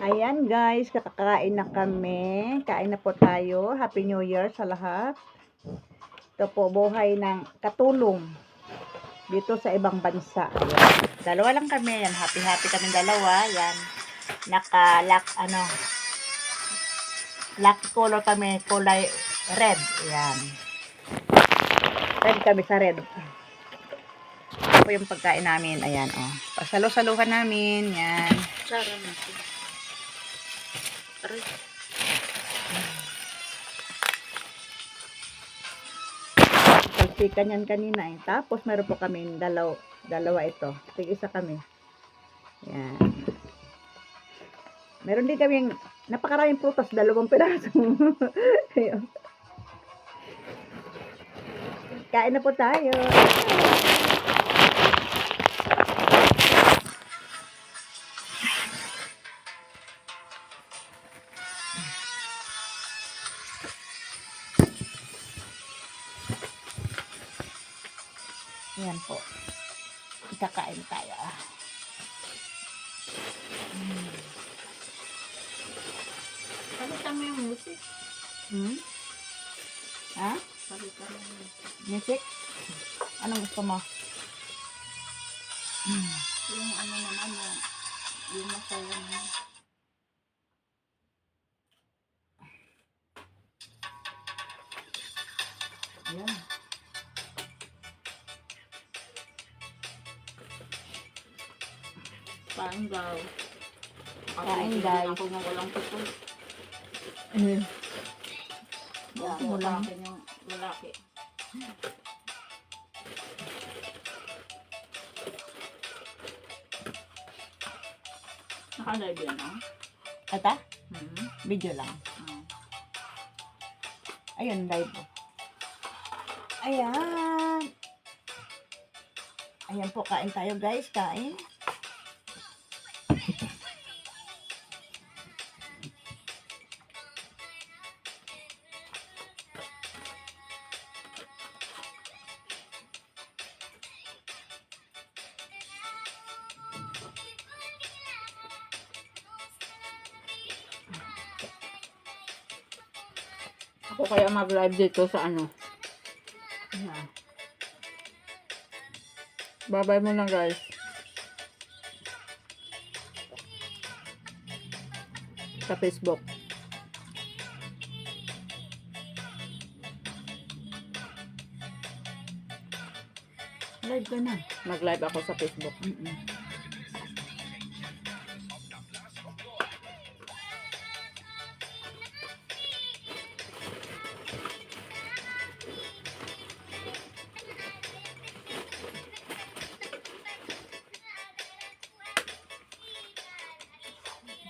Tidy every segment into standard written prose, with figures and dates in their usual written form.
Ayan guys, kakakain na kami. Kain na po tayo. Happy New Year sa lahat. Ito po, buhay ng katulong dito sa ibang bansa. Ayan. Dalawa lang kami. Yan, happy kami dalawa. Yan. Lucky color kami. Kulay red. Yan. Red kami sa red. Ito po yung pagkain namin. Ayan, oh. Pasalo-saluhan namin. Yan. Sarap natin. Aray. Pagsikan yan kanina eh. Tapos meron po kami dalawa ito. Tig-isa kami. Yan. Meron din kaming napakaraming prutas, 2 piraso. Ayun. Kain na po tayo. Yan po. Kakain tayo. Palitan mo yung music. Ha? Palitan mo yung music. Music? Anong gusto mo? Yung ano naman, yung masaya naman. Ayan. Kain daw. Kain, guys. Ako na walang putol. Yan, Wala lang. yung lalaki. Naka-live yan, ah? Ata? Hmm. Video lang. Ah. Ayun, live. Ayan. Ayan po, kain tayo guys. Kain. Ako kaya mag-live dito sa ano. Ayan. Bye-bye muna, guys. Sa Facebook. Live ka na. Mag-live ako sa Facebook.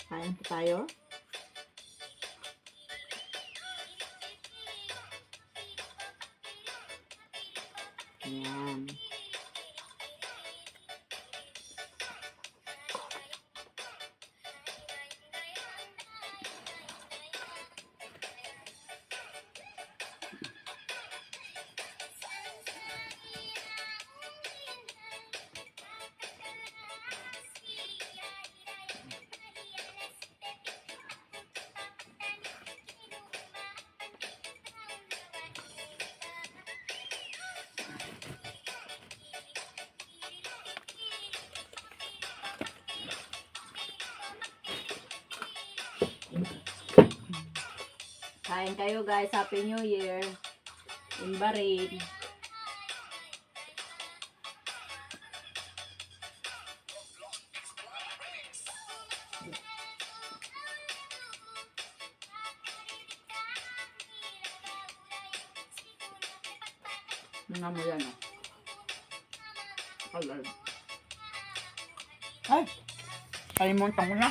Kain po tayo. Ayan. Kain kayo guys. Happy New Year. In Bahrain. Mga mo yan, ah. Mag-live. Ay! Kalimutan ko na.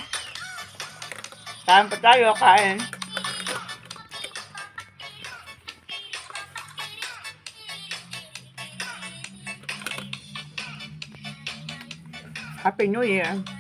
Kain pa tayo. Kain. Happy New Year.